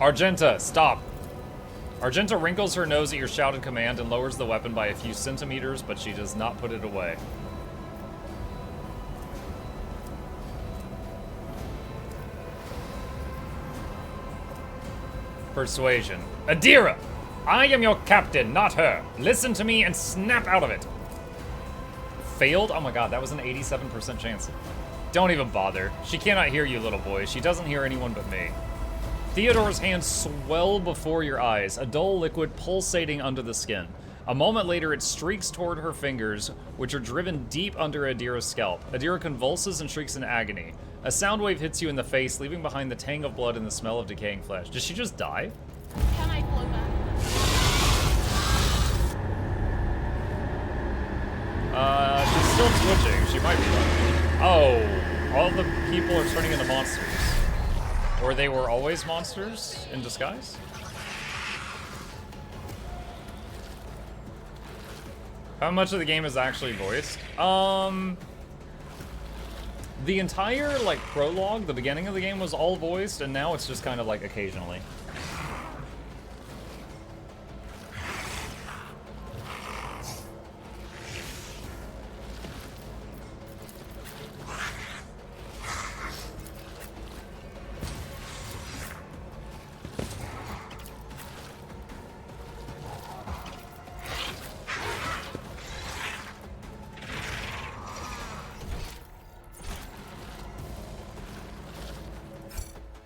Argenta, stop. Argenta wrinkles her nose at your shouted command and lowers the weapon by a few centimeters, but she does not put it away. Persuasion. Adira! I am your captain, not her. Listen to me and snap out of it. Failed? Oh my god, that was an 87% chance. Don't even bother. She cannot hear you, little boy. She doesn't hear anyone but me. Theodore's hands swell before your eyes, a dull liquid pulsating under the skin. A moment later, it streaks toward her fingers, which are driven deep under Adira's scalp. Adira convulses and shrieks in agony. A sound wave hits you in the face, leaving behind the tang of blood and the smell of decaying flesh. Did she just die? Can I blow back? She's still twitching. She might be dying. Oh, all the people are turning into monsters. Or they were always monsters in disguise? How much of the game is actually voiced? The entire, like, prologue, the beginning of the game was all voiced, and now it's just kind of, like, occasionally.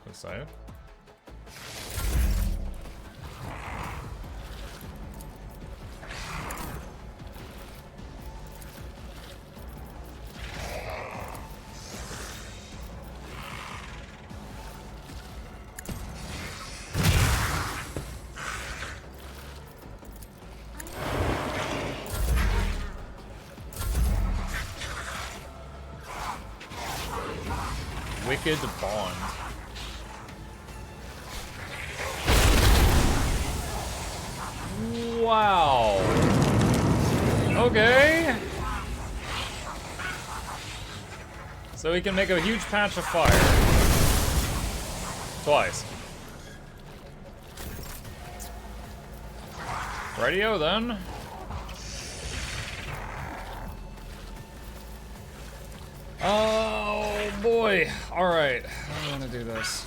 Excited. Wicked Bond. Wow. Okay. So we can make a huge patch of fire. Twice. Radio then. Oh boy. Alright. I'm gonna do this.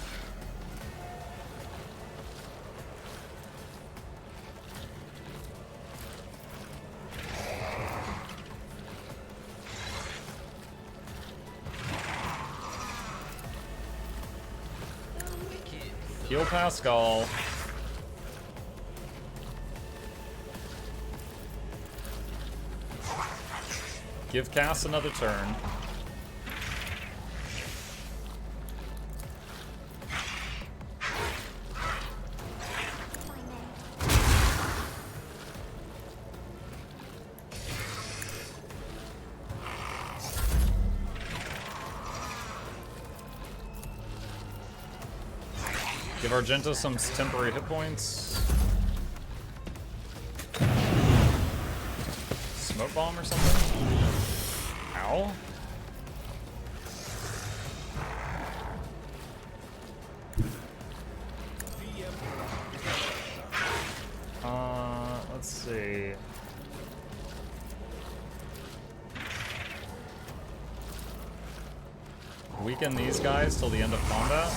Kill Pascal. Give Cass another turn. Give Argenta some temporary hit points. Smoke bomb or something? Ow. Let's see. Weaken these guys till the end of combat.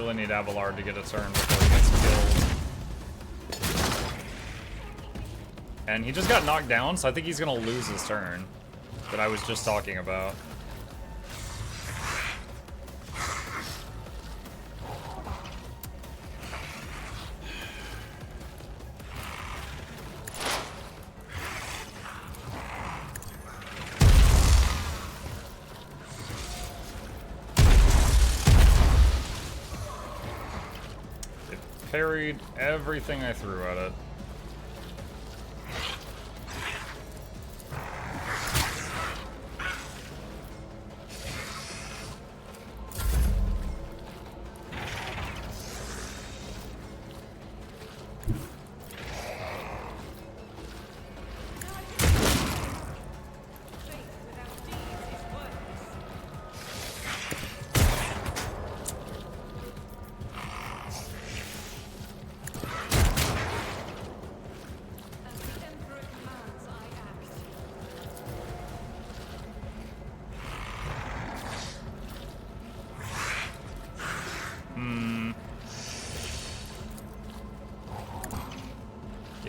Need Abelard to get a turn before he gets killed. And he just got knocked down, so I think he's gonna lose his turn that I was just talking about. Parried everything I threw at it.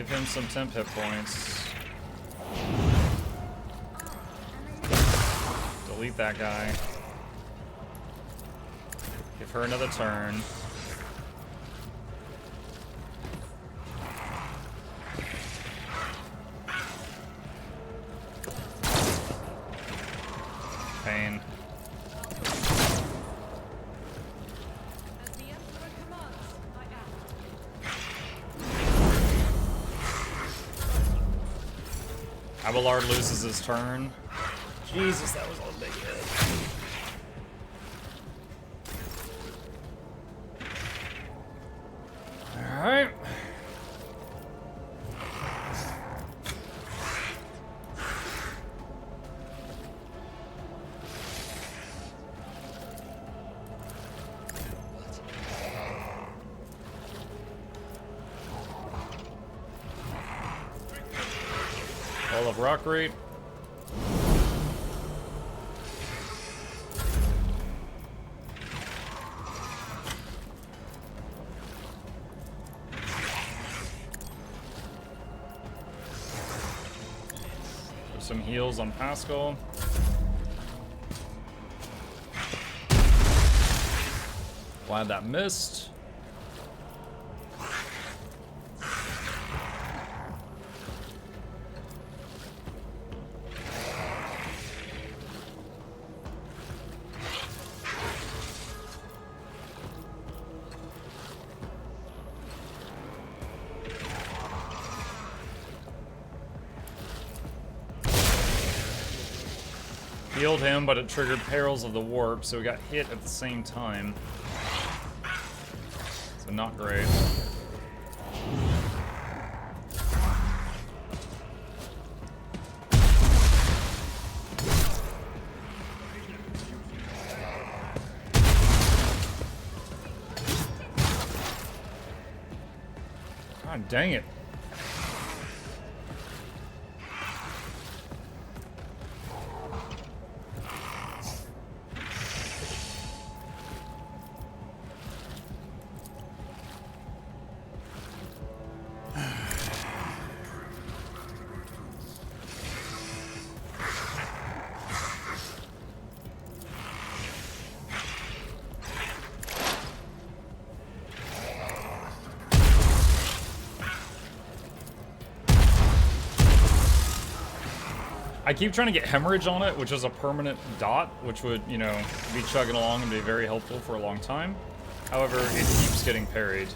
him some temp hit points. Delete that guy. Give her another turn. Pain. Abelard loses his turn. Jesus, that was a big hit. Alright. All of rock rate. Some heals on Pascal. Glad that missed. Healed him, but it triggered Perils of the Warp, so we got hit at the same time. So not great. God dang it. I keep trying to get hemorrhage on it, which is a permanent dot, which would, you know, be chugging along and be very helpful for a long time. However, it keeps getting parried.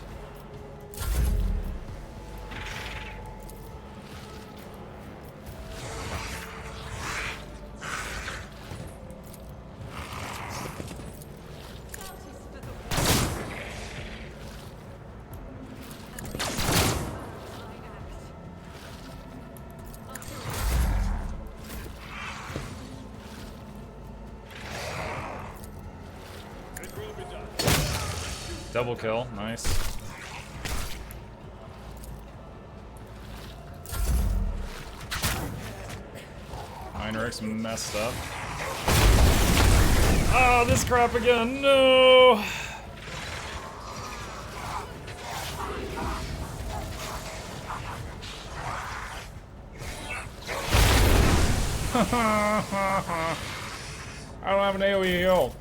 Double kill, nice. Heinrich's messed up. Oh, this crap again, no! I don't have an AoE heal.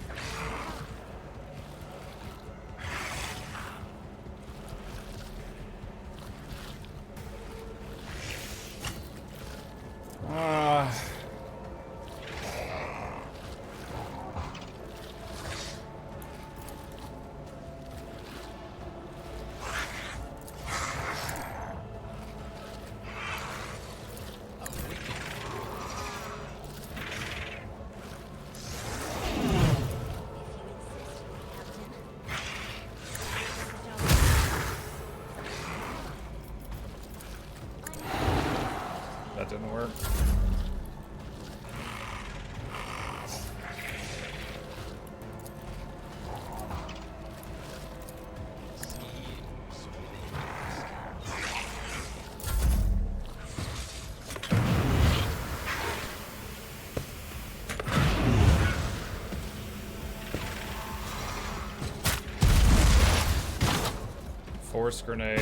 That didn't work. Force grenade.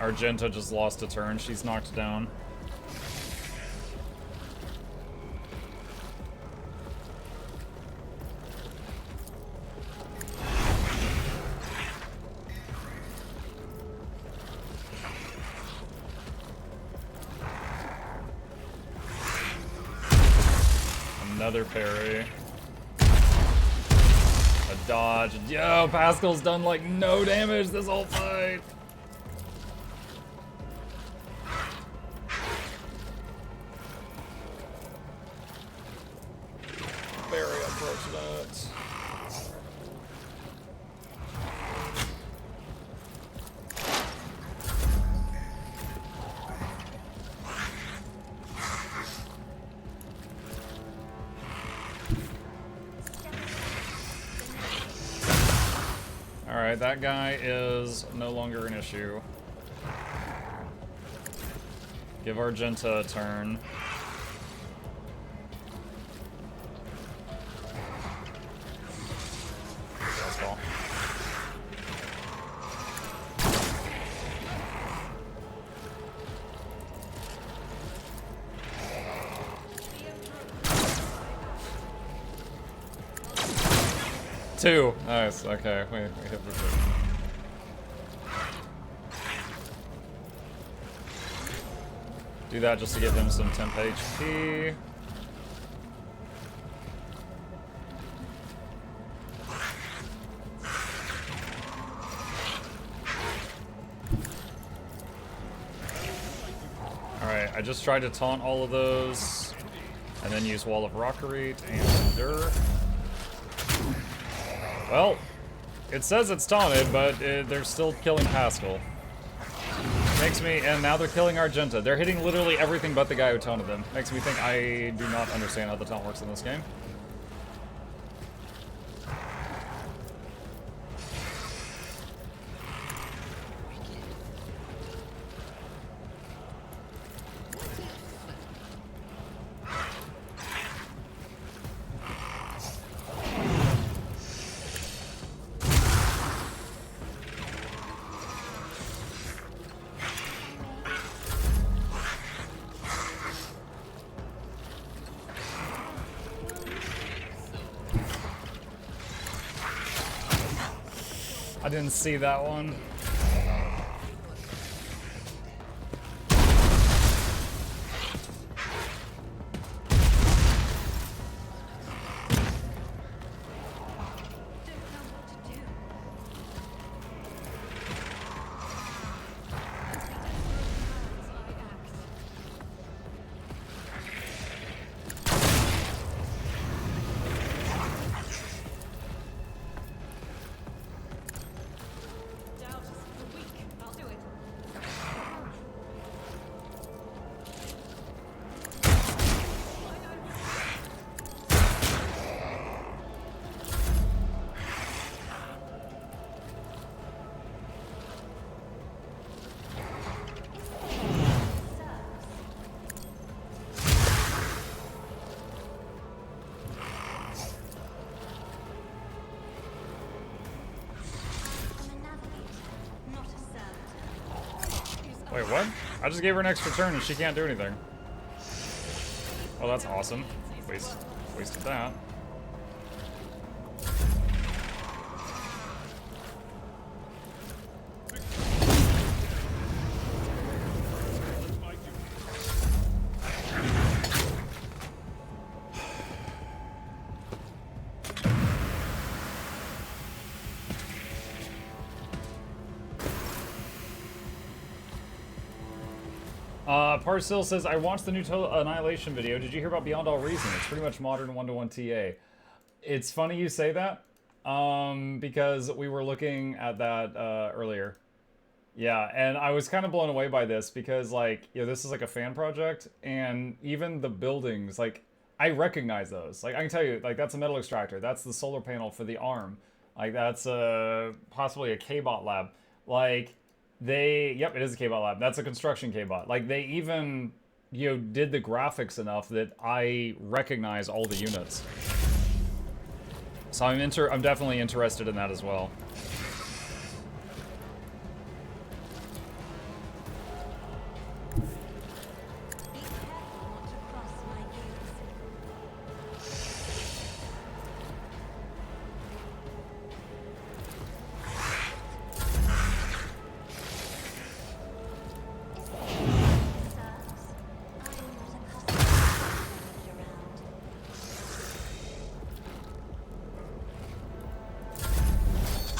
Argenta just lost a turn. She's knocked down. Another parry. A dodge. Yo, Pascal's done like no damage this whole fight. Very unfortunate. Alright, that guy is no longer an issue. Give Argenta a turn. Two. Nice. Okay. We hit for two. Do that just to give him some temp HP. Alright, I just tried to taunt all of those, and then use Wall of Rockery and Endure. Well, it says it's taunted, but they're still killing Pascal. Makes me, and now they're killing Argenta. They're hitting literally everything but the guy who taunted them. Makes me think I do not understand how the taunt works in this game. I didn't see that one. Wait, what? I just gave her an extra turn and she can't do anything. Oh, that's awesome. Wasted that. Parcel says, I watched the new Total Annihilation video. Did you hear about Beyond All Reason? It's pretty much modern 1-to-1 TA. It's funny you say that, because we were looking at that earlier. Yeah, and I was kind of blown away by this because, like, you know, this is like a fan project, and even the buildings, like, I recognize those. Like, I can tell you, like, that's a metal extractor. That's the solar panel for the arm. Like, that's possibly a K-bot lab. Like, yep, it is a K-bot lab. That's a construction K-bot. Like, they even, you know, did the graphics enough that I recognize all the units. So I'm definitely interested in that as well.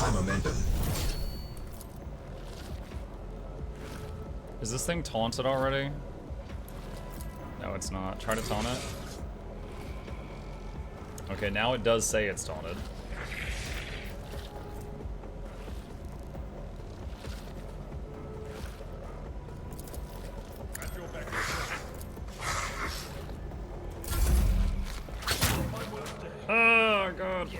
High momentum. Is this thing taunted already? No, it's not. Try to taunt it. Okay, now it does say it's taunted. Oh, God.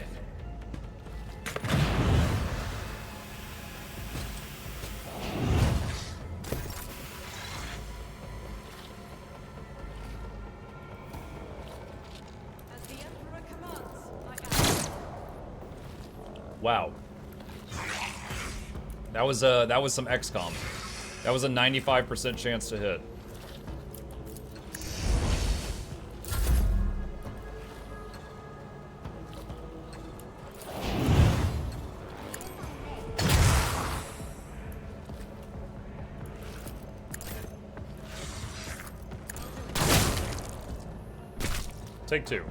Wow. That was some XCOM. That was a 95% chance to hit. Take two.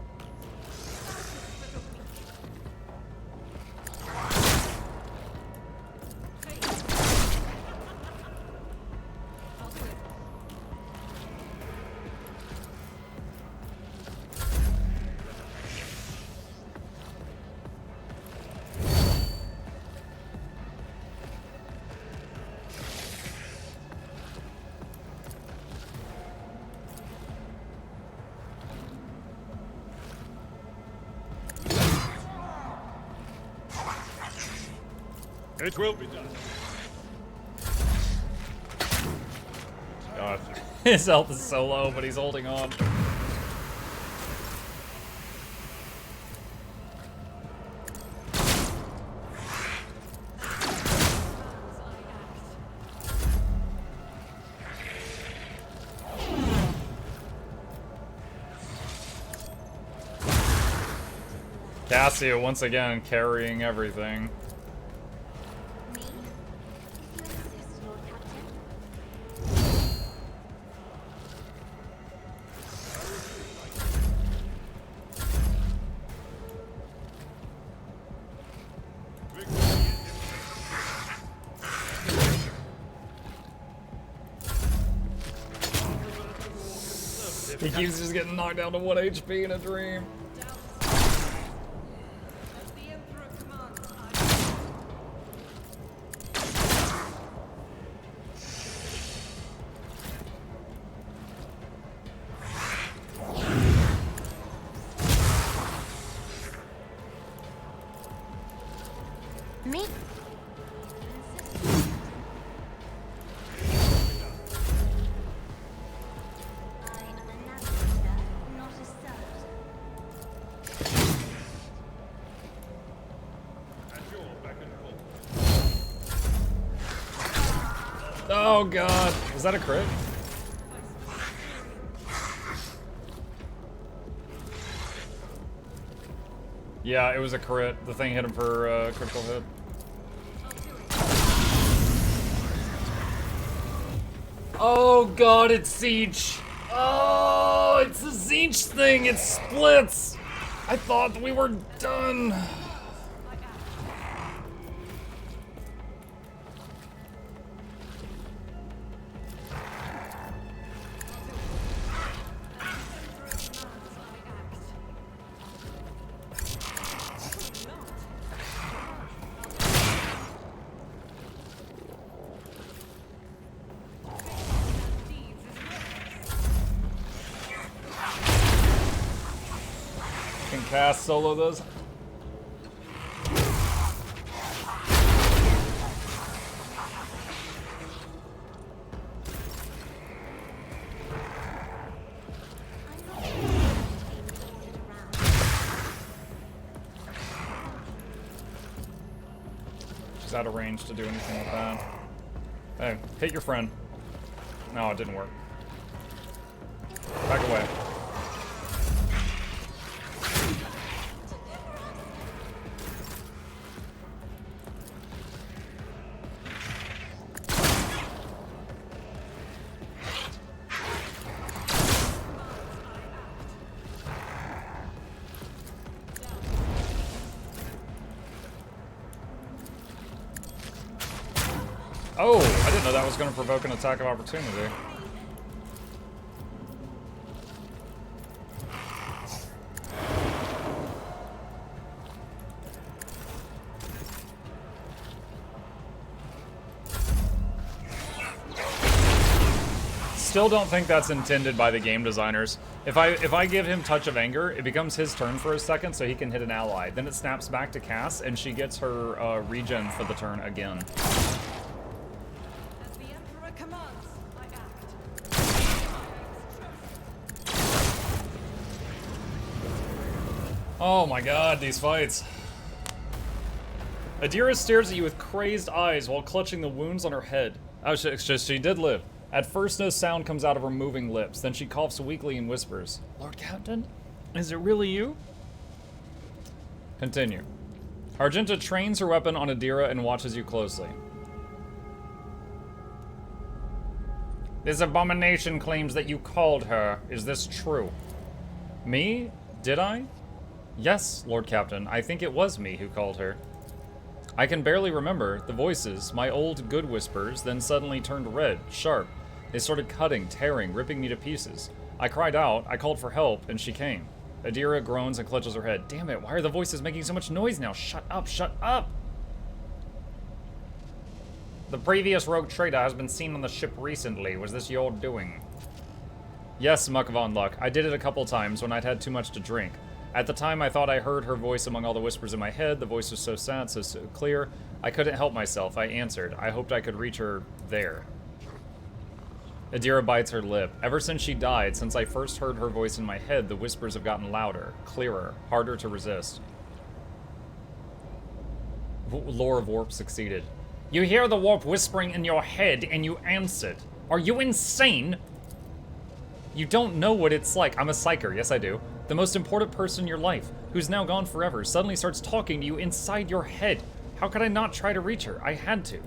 It will be done. God. His health is so low, but he's holding on. Cassia once again carrying everything. He keeps just getting knocked down to 1 HP in a dream. Me? Oh God, was that a crit? Yeah, it was a crit. The thing hit him for a critical hit. Oh God, it's Siege. Oh, it's the Siege thing. It splits. I thought we were done. Can cast solo those. She's out of range to do anything with that. Hey, hit your friend. No, it didn't work. Back away. didn't know that was going to provoke an attack of opportunity. Still don't think that's intended by the game designers. If I give him Touch of Anger, it becomes his turn for a second so he can hit an ally. Then it snaps back to Cass, and she gets her regen for the turn again. As the Emperor commands, I act. Oh my god, these fights. Adira stares at you with crazed eyes while clutching the wounds on her head. Oh, she did live. At first, no sound comes out of her moving lips. Then she coughs weakly and whispers, "Lord Captain, is it really you?" Continue. Argenta trains her weapon on Adira and watches you closely. This abomination claims that you called her. Is this true? Me? Did I? Yes, Lord Captain. I think it was me who called her. I can barely remember. The voices, my old good whispers, then suddenly turned red, sharp. They started cutting, tearing, ripping me to pieces. I cried out, I called for help, and she came. Adira groans and clutches her head. Damn it, why are the voices making so much noise now? Shut up, shut up! The previous rogue trader has been seen on the ship recently. Was this your doing? Yes, Muck Von Luck. I did it a couple times when I'd had too much to drink. At the time, I thought I heard her voice among all the whispers in my head. The voice was so sad, so clear. I couldn't help myself. I answered. I hoped I could reach her there. Adira bites her lip. Ever since she died, since I first heard her voice in my head, the whispers have gotten louder, clearer, harder to resist. Lore of Warp succeeded. You hear the Warp whispering in your head, and you answered. Are you insane? You don't know what it's like. I'm a psyker. Yes, I do. The most important person in your life, who's now gone forever, suddenly starts talking to you inside your head. How could I not try to reach her? I had to.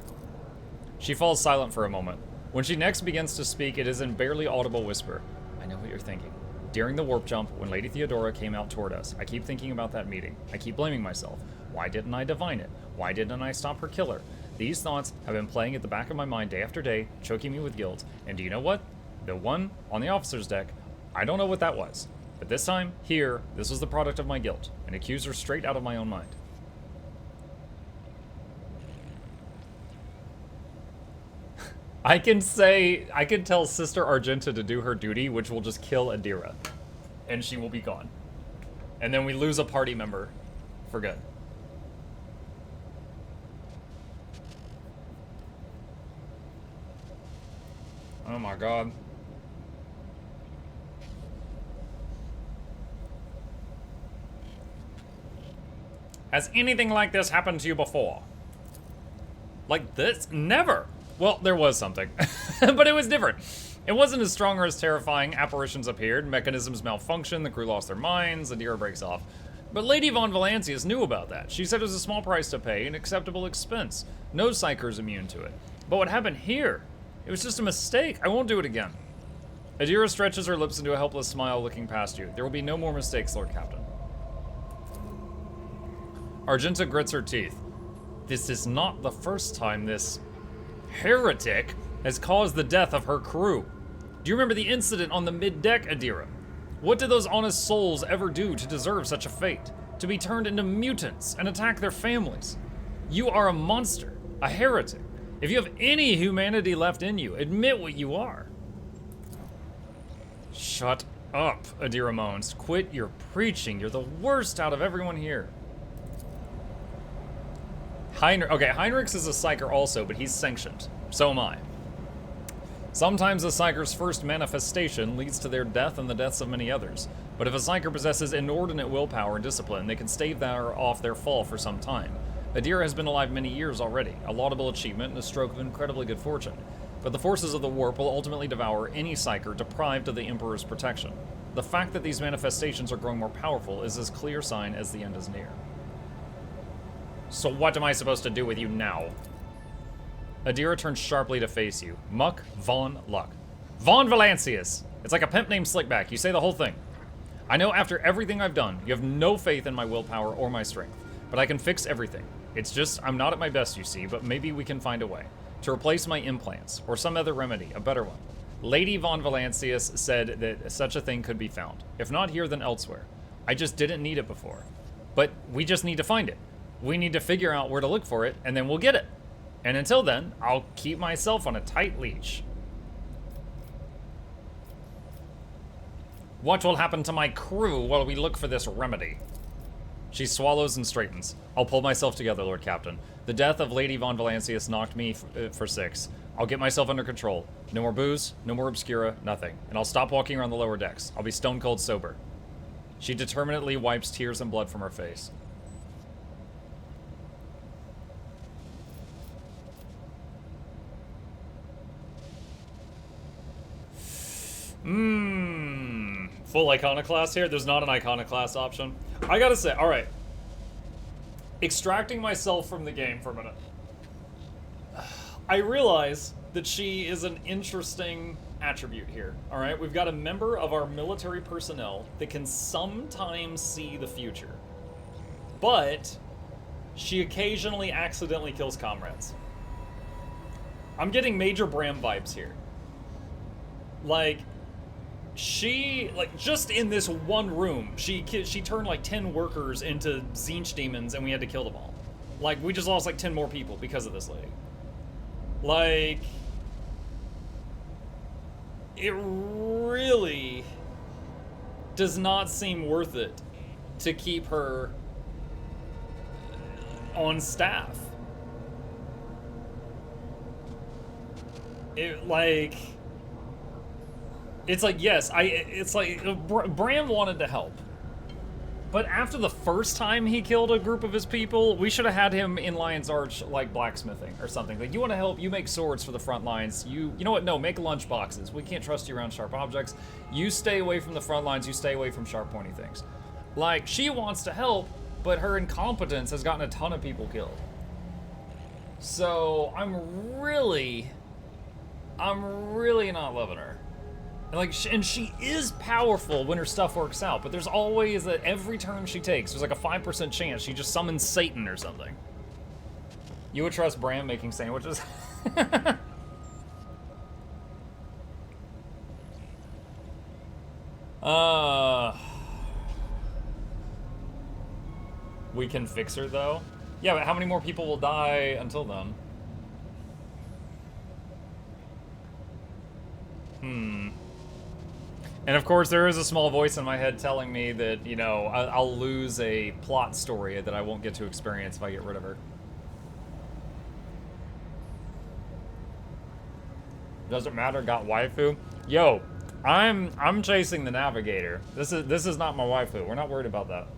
She falls silent for a moment. When she next begins to speak, it is in barely audible whisper. I know what you're thinking. During the warp jump, when Lady Theodora came out toward us, I keep thinking about that meeting. I keep blaming myself. Why didn't I divine it? Why didn't I stop her killer? These thoughts have been playing at the back of my mind day after day, choking me with guilt. And do you know what? The one on the officer's deck, I don't know what that was. But this time, here, this was the product of my guilt. An accuser straight out of my own mind. I can tell Sister Argenta to do her duty, which will just kill Adira. And she will be gone. And then we lose a party member for good. Oh my god. Has anything like this happened to you before? Like this? Never! Well, there was something, but it was different. It wasn't as strong or as terrifying. Apparitions appeared, mechanisms malfunctioned, the crew lost their minds, Adira breaks off. But Lady Von Valancius knew about that. She said it was a small price to pay, an acceptable expense. No psyker is immune to it. But what happened here? It was just a mistake. I won't do it again. Adira stretches her lips into a helpless smile looking past you. There will be no more mistakes, Lord Captain. Argenta grits her teeth. This is not the first time this heretic has caused the death of her crew. Do you remember the incident on the mid-deck, Adira? What did those honest souls ever do to deserve such a fate? To be turned into mutants and attack their families? You are a monster, a heretic. If you have any humanity left in you, admit what you are. Shut up, Adira moans. Quit your preaching. You're the worst out of everyone here. Heinrichs is a psyker also, but he's sanctioned. So am I. Sometimes a psyker's first manifestation leads to their death and the deaths of many others. But if a psyker possesses inordinate willpower and discipline, they can stave off their fall for some time. Adira has been alive many years already, a laudable achievement and a stroke of incredibly good fortune. But the forces of the warp will ultimately devour any psyker deprived of the Emperor's protection. The fact that these manifestations are growing more powerful is as clear sign as the end is near. So what am I supposed to do with you now? Adira turns sharply to face you. Muck Von Luck. Von Valancius! It's like a pimp named Slickback. You say the whole thing. I know after everything I've done, you have no faith in my willpower or my strength. But I can fix everything. It's just, I'm not at my best, you see, but maybe we can find a way. to replace my implants, or some other remedy, a better one. Lady von Valancius said that such a thing could be found. If not here, then elsewhere. I just didn't need it before. But we just need to find it. We need to figure out where to look for it, and then we'll get it. And until then, I'll keep myself on a tight leash. What will happen to my crew while we look for this remedy? She swallows and straightens. I'll pull myself together, Lord Captain. The death of Lady von Valancius knocked me for 6. I'll get myself under control. No more booze, no more obscura, nothing. And I'll stop walking around the lower decks. I'll be stone cold sober. She determinedly wipes tears and blood from her face. Full iconoclast here? There's not an iconoclast option. I gotta say, alright. Extracting myself from the game for a minute. I realize that she is an interesting attribute here, alright? We've got a member of our military personnel that can sometimes see the future. But she occasionally accidentally kills comrades. I'm getting major Bram vibes here. Like, she, like, just in this one room, she turned like 10 workers into Tzeentch demons and we had to kill them all. Like, we just lost like 10 more people because of this lady. Like, it really does not seem worth it to keep her on staff. It's like, yes, it's like, Bram wanted to help. But after the first time he killed a group of his people, we should have had him in Lion's Arch, like, blacksmithing or something. Like, you want to help, you make swords for the front lines. You know what, no, make lunch boxes. We can't trust you around sharp objects. You stay away from the front lines, you stay away from sharp pointy things. Like, she wants to help, but her incompetence has gotten a ton of people killed. So, I'm really not loving her. And she is powerful when her stuff works out, but there's always that every turn she takes, there's like a 5% chance she just summons Satan or something. You would trust Bram making sandwiches? We can fix her though? Yeah, but how many more people will die until then? And of course, there is a small voice in my head telling me that, you know, I'll lose a plot story that I won't get to experience if I get rid of her. Doesn't matter, got waifu? Yo, I'm chasing the navigator. This is not my waifu. We're not worried about that.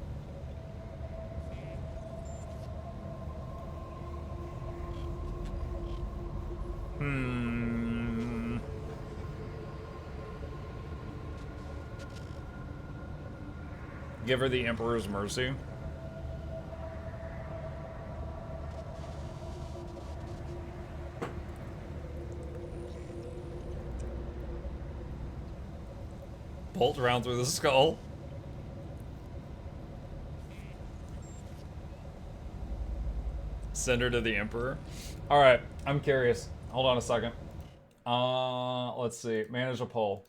Give her the Emperor's Mercy. Bolt around through the skull. Send her to the Emperor. Alright, I'm curious. Hold on a second. Let's see. Manage a poll.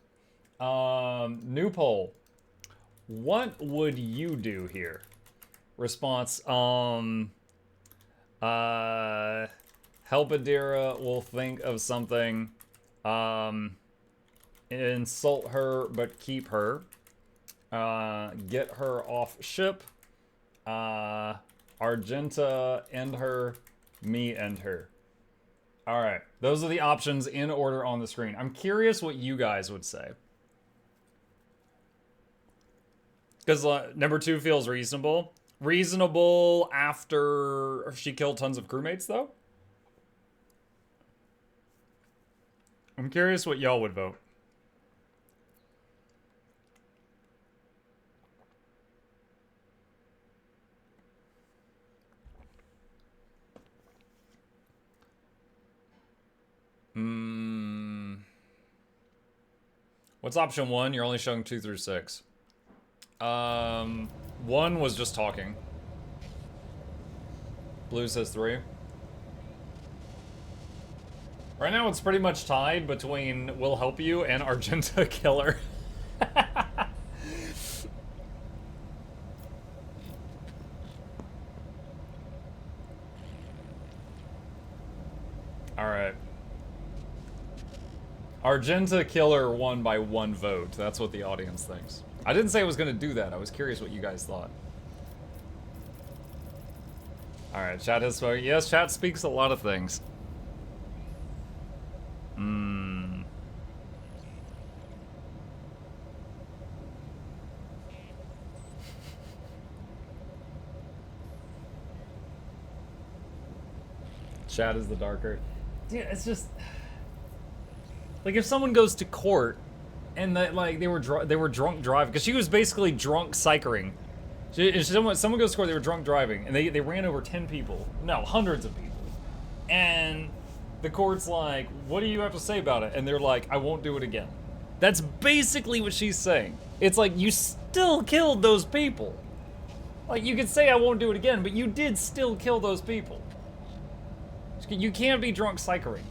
New poll. What would you do here? Response, Help Adira will think of something. Insult her, but keep her. Get her off ship. Argenta, end her. Me, end her. Alright, those are the options in order on the screen. I'm curious what you guys would say. Because number 2 feels reasonable. Reasonable after she killed tons of crewmates, though? I'm curious what y'all would vote. What's option 1? You're only showing 2 through 6. 1 was just talking. Blue says 3. Right now it's pretty much tied between Will Help You and Argenta Killer. Alright. Argenta Killer won by 1 vote. That's what the audience thinks. I didn't say I was going to do that. I was curious what you guys thought. Alright, chat has spoken. Yes, chat speaks a lot of things. Chat is the darker. Dude, it's just like if someone goes to court and that like they were drunk driving because she was basically drunk psychering. Someone goes to court, they were drunk driving and they ran over 10 people, no, hundreds of people, and the court's like, what do you have to say about it? And they're like, I won't do it again. That's basically what she's saying. It's like, you still killed those people. Like, you could say I won't do it again, but you did still kill those people. You can't be drunk psychering.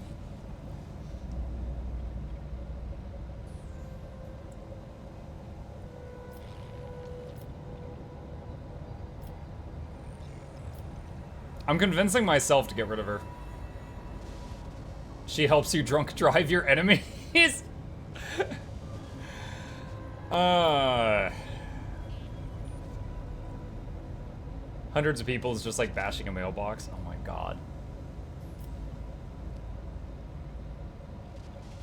I'm convincing myself to get rid of her. She helps you drunk drive your enemies. Hundreds of people is just like bashing a mailbox. Oh my god.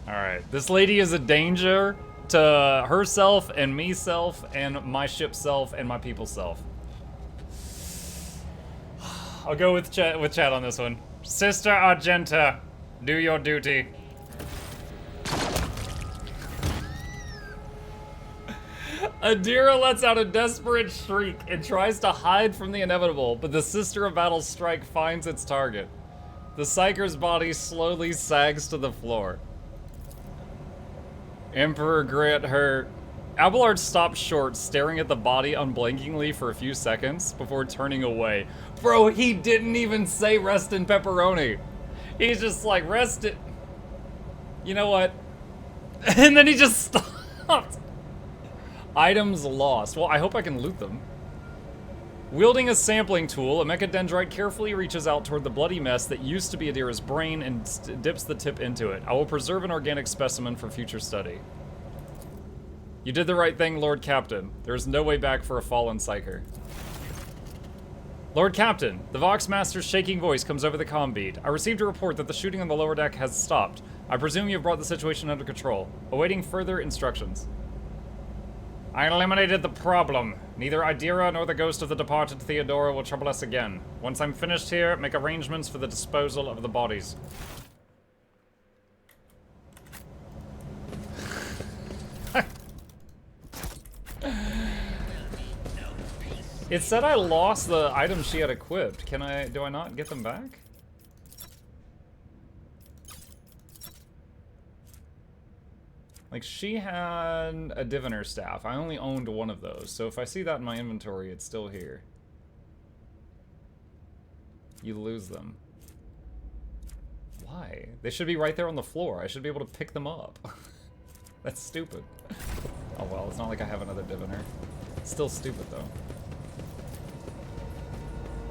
Alright, this lady is a danger to herself and me-self and my ship-self and my people-self. I'll go with chat on this one. Sister Argenta, do your duty. Adira lets out a desperate shriek and tries to hide from the inevitable, but the Sister of Battle's strike finds its target. The Psyker's body slowly sags to the floor. Emperor Grit, her... Abelard stops short, staring at the body unblinkingly for a few seconds before turning away. Bro, he didn't even say rest in pepperoni. He's just like, rest it. You know what? And then he just stopped. Items lost. Well, I hope I can loot them. Wielding a sampling tool, a mechadendrite carefully reaches out toward the bloody mess that used to be Adira's brain and dips the tip into it. I will preserve an organic specimen for future study. You did the right thing, Lord Captain. There is no way back for a fallen Psyker. Lord Captain, the Vox Master's shaking voice comes over the comm bead. I received a report that the shooting on the lower deck has stopped. I presume you have brought the situation under control. Awaiting further instructions. I eliminated the problem. Neither Idira nor the ghost of the departed Theodora will trouble us again. Once I'm finished here, make arrangements for the disposal of the bodies. It said I lost the items she had equipped. Do I not get them back? Like, she had a diviner staff. I only owned one of those, so if I see that in my inventory, it's still here. You lose them. Why? They should be right there on the floor. I should be able to pick them up. That's stupid. Oh well, it's not like I have another diviner. It's still stupid, though.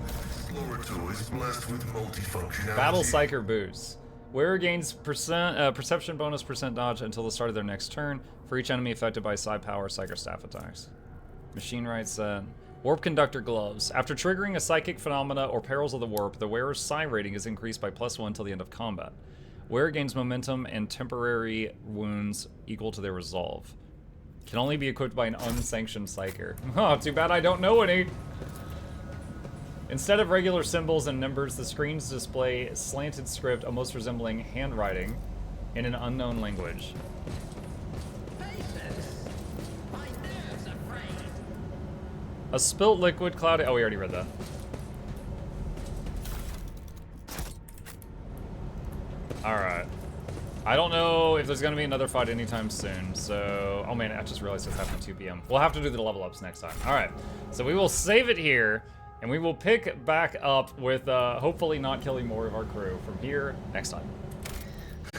Explorator is blessed with multifunctionality. Battle Psyker boost. Wearer gains perception bonus % dodge until the start of their next turn for each enemy affected by psi power Psyker staff attacks. Machine right set. Warp Conductor gloves. After triggering a psychic phenomena or perils of the warp, the wearer's psi rating is increased by +1 until the end of combat. Wearer gains momentum and temporary wounds equal to their resolve. Can only be equipped by an unsanctioned Psyker. Oh, too bad I don't know any. Instead of regular symbols and numbers, the screens display slanted script almost resembling handwriting in an unknown language. A spilt liquid cloud. Oh, we already read that. Alright. I don't know if there's going to be another fight anytime soon, so... Oh man, I just realized it's happening at 2 p.m. We'll have to do the level ups next time. Alright, so we will save it here. And we will pick back up with hopefully not killing more of our crew from here next time.